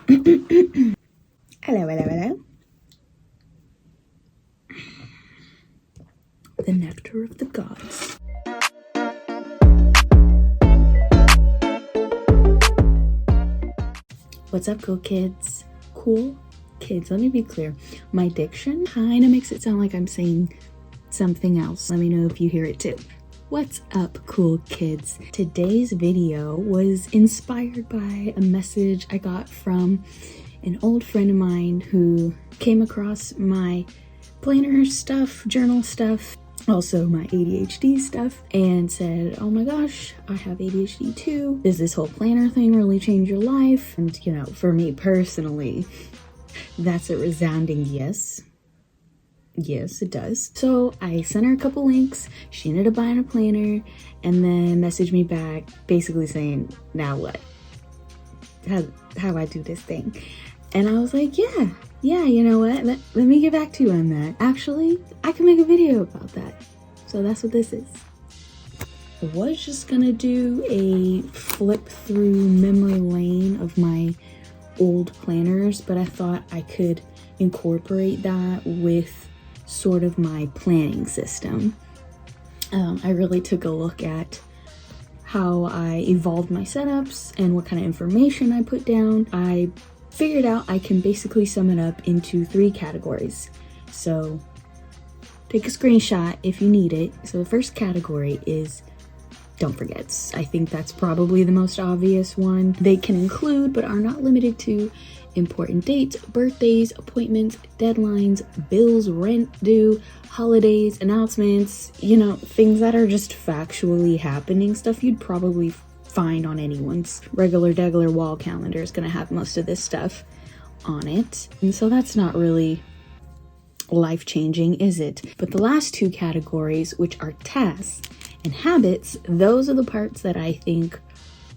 Hello, hello, hello. The nectar of the gods. What's up, cool kids? Cool kids, let me be clear. My diction kind of makes it sound like I'm saying something else. Let me know if you hear it too. What's up, cool kids? Today's video was inspired by a message I got from an old friend of mine who came across my planner stuff, journal stuff, also my ADHD stuff, and said, oh my gosh, I have ADHD too. Does this whole planner thing really change your life? And you know, for me personally, that's a resounding yes. Yes, it does. So I sent her a couple links. She ended up buying a planner and then messaged me back basically saying, now what? How I do this thing? And I was like, yeah, you know what? Let me get back to you on that. Actually, I can make a video about that. So that's what this is. I was just gonna do a flip through memory lane of my old planners, but I thought I could incorporate that with sort of my planning system. I really took a look at how I evolved my setups and what kind of information I put down. I figured out I can basically sum it up into 3 categories. So take a screenshot if you need it. So the first category is don't forgets. I think that's probably the most obvious one. They can include, but are not limited to, important dates, birthdays, appointments, deadlines, bills, rent due, holidays, announcements, you know, things that are just factually happening, stuff you'd probably find on anyone's regular wall calendar is gonna have most of this stuff on it. And so that's not really life-changing, is it? But the last 2 categories, which are tasks and habits, those are the parts that I think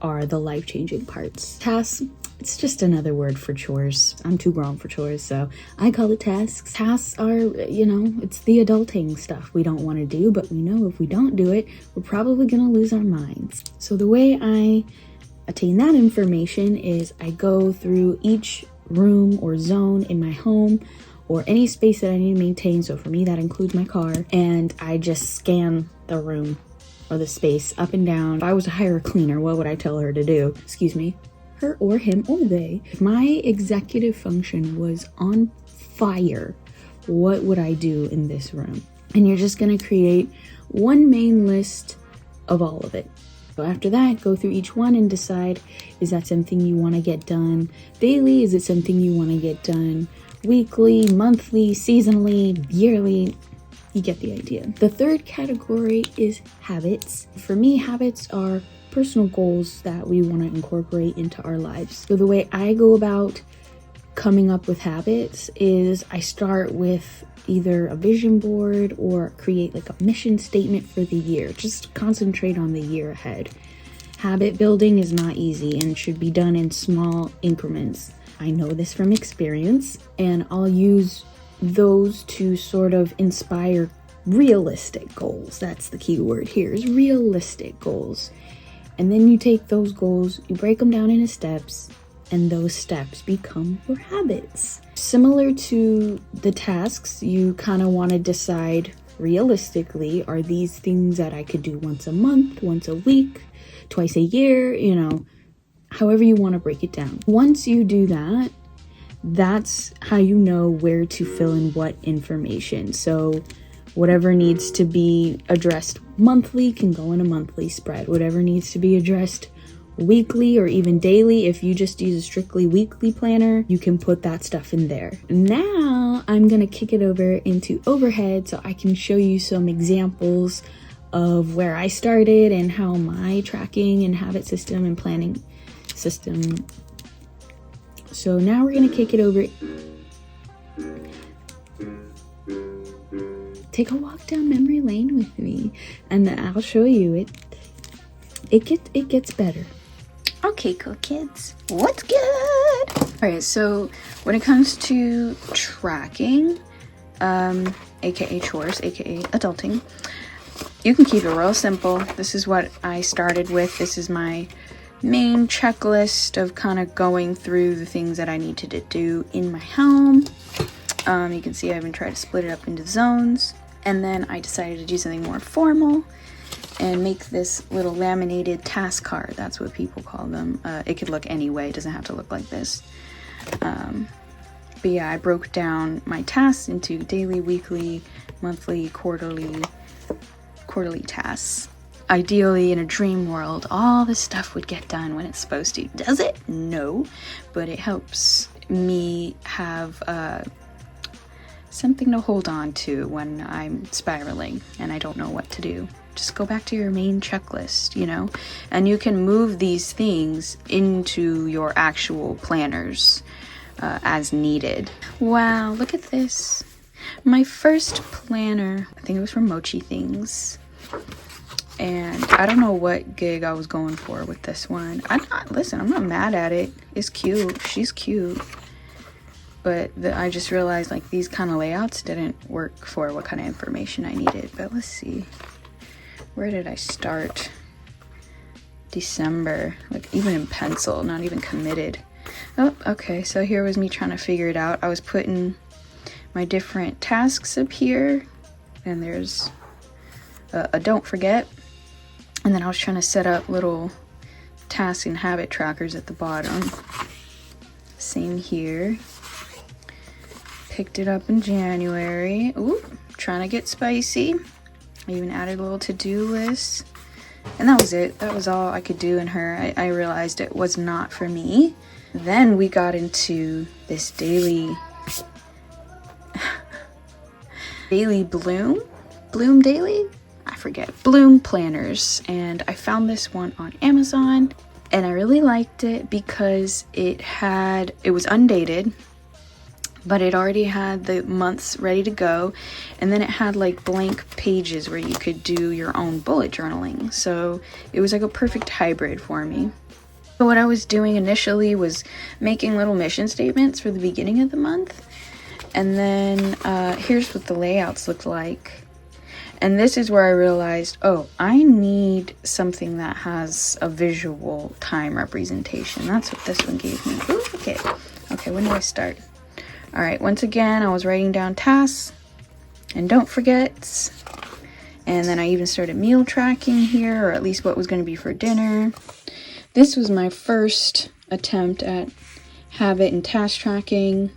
are the life-changing parts. Tasks, it's just another word for chores. I'm too grown for chores, so I call it tasks. Tasks are, you know, it's the adulting stuff we don't want to do, but we know if we don't do it, we're probably gonna lose our minds. So the way I attain that information is I go through each room or zone in my home or any space that I need to maintain. So for me, that includes my car, and I just scan the room or the space up and down. If I was to hire a cleaner, what would I tell her to do? Excuse me. Her or him or they. If my executive function was on fire, what would I do in this room? And you're just gonna create one main list of all of it. So after that, go through each one and decide, is that something you wanna get done daily? Is it something you wanna get done weekly, monthly, seasonally, yearly? You get the idea. The third category is habits. For me, habits are personal goals that we want to incorporate into our lives. So the way I go about coming up with habits is I start with either a vision board or create like a mission statement for the year. Just concentrate on the year ahead. Habit building is not easy and should be done in small increments. I know this from experience, and I'll use those to sort of inspire realistic goals. That's the key word here, is realistic goals. And then you take those goals, you break them down into steps, and those steps become your habits. Similar to the tasks, you kind of want to decide realistically, are these things that I could do once a month, once a week, twice a year, you know, however you want to break it down. Once you do that, that's how you know where to fill in what information. So whatever needs to be addressed monthly can go in a monthly spread. Whatever needs to be addressed weekly or even daily, if you just use a strictly weekly planner, you can put that stuff in there. Now I'm gonna kick it over into overhead so I can show you some examples of where I started and how my tracking and habit system and planning system. So now we're gonna kick it over. Take a walk down memory lane with me and I'll show you it gets better. Okay, cool kids, what's good? All right, so when it comes to tracking, aka chores, aka adulting, you can keep it real simple. This is what I started with. This is my main checklist of kind of going through the things that I needed to do in my home. You can see I even tried to split it up into zones. And then I decided to do something more formal and make this little laminated task card. That's what people call them. It could look any way, it doesn't have to look like this. But yeah, I broke down my tasks into daily, weekly, monthly, quarterly tasks. Ideally, in a dream world, all this stuff would get done when it's supposed to. Does it? No, but it helps me have something to hold on to when I'm spiraling and I don't know what to do. Just go back to your main checklist, you know? And you can move these things into your actual planners as needed. Wow, look at this. My first planner, I think it was from Mochi Things. And I don't know what gig I was going for with this one. I'm not mad at it. It's cute. She's cute. But I just realized like these kind of layouts didn't work for what kind of information I needed. But let's see. Where did I start? December. Like even in pencil, not even committed. Oh, okay. So here was me trying to figure it out. I was putting my different tasks up here. And there's a don't forget. And then I was trying to set up little task and habit trackers at the bottom. Same here. Picked it up in January. Ooh, trying to get spicy. I even added a little to-do list. And that was it. That was all I could do in her. I realized it was not for me. Then we got into this daily Bloom Daily? I forget. Bloom planners. And I found this one on Amazon. And I really liked it because it was undated, but it already had the months ready to go. And then it had like blank pages where you could do your own bullet journaling. So it was like a perfect hybrid for me. So what I was doing initially was making little mission statements for the beginning of the month. And then here's what the layouts looked like. And this is where I realized, oh, I need something that has a visual time representation. That's what this one gave me. Ooh, okay. Okay, when do I start? All right, once again, I was writing down tasks and don't forget. And then I even started meal tracking here, or at least what was going to be for dinner. This was my first attempt at habit and task tracking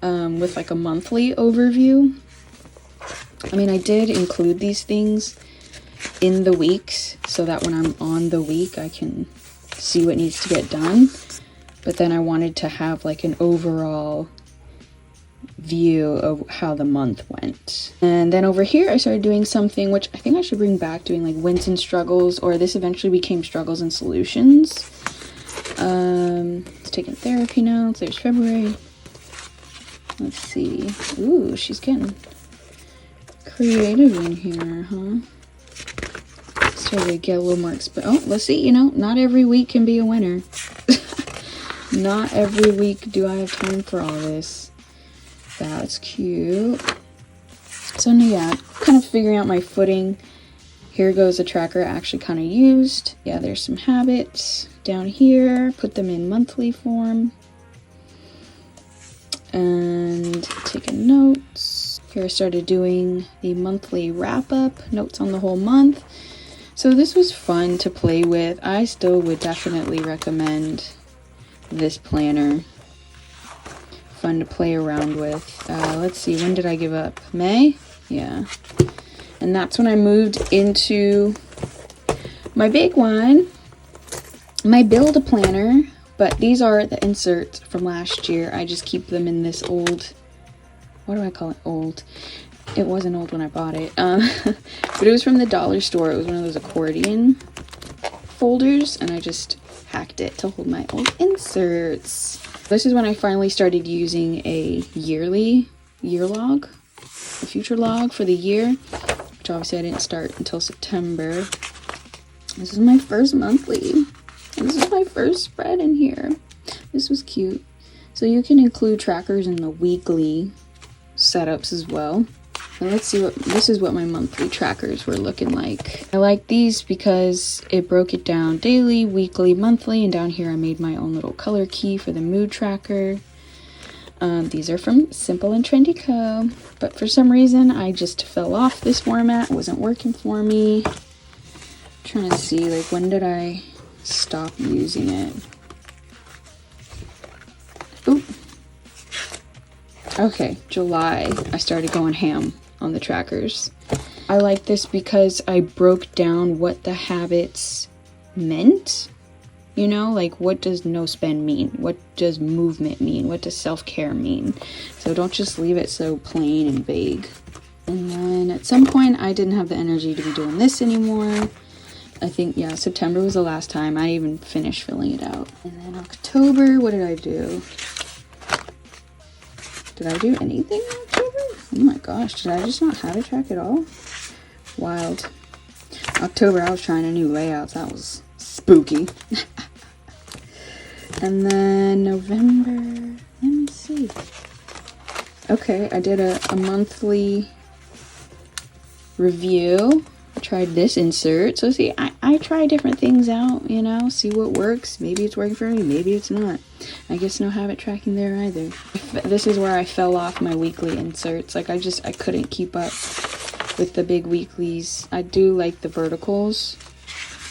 with like a monthly overview. I mean, I did include these things in the weeks so that when I'm on the week, I can see what needs to get done. But then I wanted to have like an overall view of how the month went. And then over here, I started doing something which I think I should bring back, doing like wins and struggles, or this eventually became struggles and solutions. It's taking therapy notes. There's February. Let's see. Ooh, she's getting creative in here, huh? So they get a little more oh, let's see, you know, not every week can be a winner. Not every week do I have time for all this. That's cute. So yeah, kind of figuring out my footing. Here goes a tracker I actually kind of used. Yeah, there's some habits down here. Put them in monthly form. And taking notes. Here I started doing the monthly wrap-up, notes on the whole month. So this was fun to play with. I still would definitely recommend this planner. Fun to play around with. Let's see, when did I give up? May? Yeah. And that's when I moved into my big one, my build a planner. But these are the inserts from last year. I just keep them in this old, what do I call it? Old. It wasn't old when I bought it. But it was from the dollar store. It was one of those accordion folders. And I just hacked it to hold my old inserts. This is when I finally started using a year log, a future log for the year, which obviously I didn't start until September. This is my first monthly. And this is my first spread in here. This was cute. So you can include trackers in the weekly setups as well. And let's see this is what my monthly trackers were looking like. I like these because it broke it down daily, weekly, monthly, and down here I made my own little color key for the mood tracker. These are from Simple and Trendy Co. But for some reason, I just fell off this format. It wasn't working for me. I'm trying to see, like, when did I stop using it? Oop. Okay, July, I started going ham on the trackers. I like this because I broke down what the habits meant. You know, like, what does no spend mean? What does movement mean? What does self-care mean? So don't just leave it so plain and vague. And then at some point, I didn't have the energy to be doing this anymore. I think, yeah, September was the last time I even finished filling it out. And then October, what did I do? Did I do anything in October? Oh my gosh, did I just not have a track at all? Wild. October, I was trying a new layout. That was spooky. And then November, let me see. Okay, I did a monthly review. I tried this insert. So see, I try different things out, you know, see what works. Maybe it's working for me, maybe it's not. I guess no habit tracking there either. This is where I fell off my weekly inserts. Like I couldn't keep up with the big weeklies. I do like the verticals.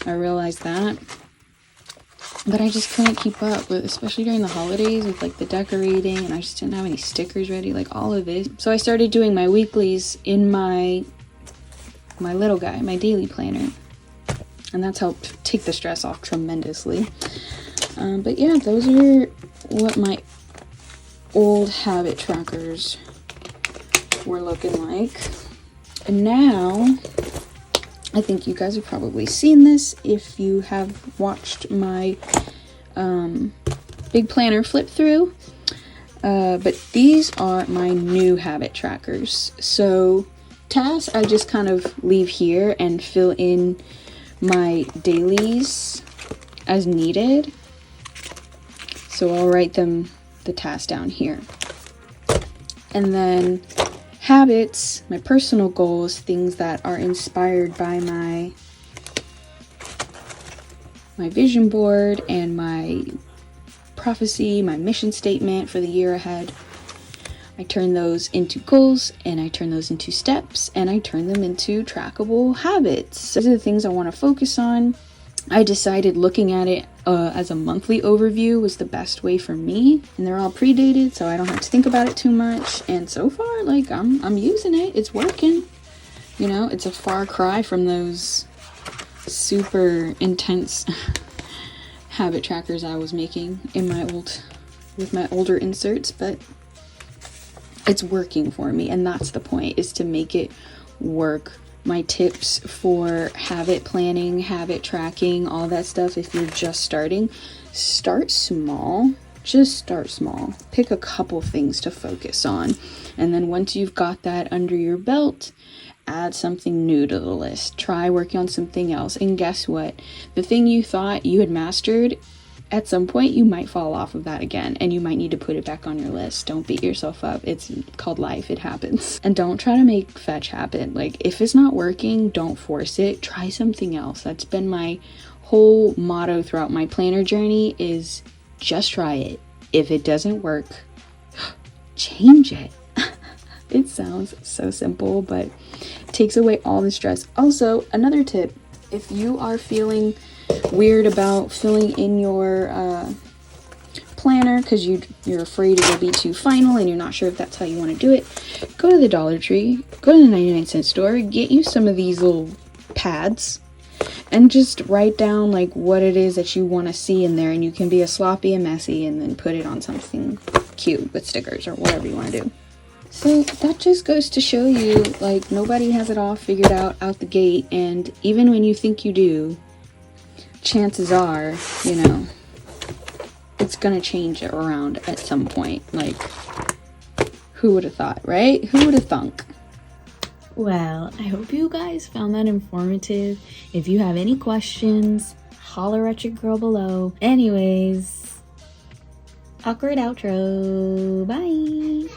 I realized that. But I just couldn't keep up with, especially during the holidays with like the decorating, and I just didn't have any stickers ready, like all of this. So I started doing my weeklies in my little guy, my daily planner. And that's helped take the stress off tremendously. But yeah, those are what my old habit trackers were looking like. And now, I think you guys have probably seen this if you have watched my big planner flip through. But these are my new habit trackers. So tasks I just kind of leave here and fill in my dailies as needed. So I'll write the tasks down here. And then habits, my personal goals, things that are inspired by my vision board and my prophecy, my mission statement for the year ahead. I turn those into goals, and I turn those into steps, and I turn them into trackable habits. Those are the things I want to focus on. I decided looking at it as a monthly overview was the best way for me, and they're all predated, so I don't have to think about it too much. And so far, like, I'm using it. It's working. You know, it's a far cry from those super intense habit trackers I was making in with my older inserts, but it's working for me, and that's the point, is to make it work. My tips for habit planning, habit tracking, all that stuff, if you're just starting, start small. Just start small. Pick a couple things to focus on. And then once you've got that under your belt, add something new to the list. Try working on something else. And guess what? The thing you thought you had mastered, at some point you might fall off of that again, and you might need to put it back on your list. Don't beat yourself up. It's called life. It happens. And don't try to make fetch happen. Like, if it's not working, don't force it. Try something else. That's been my whole motto throughout my planner journey, is just try it. If it doesn't work, change it. It sounds so simple, but it takes away all the stress. Also, another tip, if you are feeling weird about filling in your planner because you're afraid it'll be too final and you're not sure if that's how you want to do it, go to the Dollar Tree, go to the 99-cent store, get you some of these little pads, and just write down like what it is that you want to see in there, and you can be a sloppy and messy and then put it on something cute with stickers or whatever you want to do. So that just goes to show you, like, nobody has it all figured out the gate, and even when you think you do, chances are, you know, it's gonna change it around at some point. Like, who would have thought, right? Who would have thunk? Well, I hope you guys found that informative. If you have any questions, holler at your girl below. Anyways, awkward outro. Bye.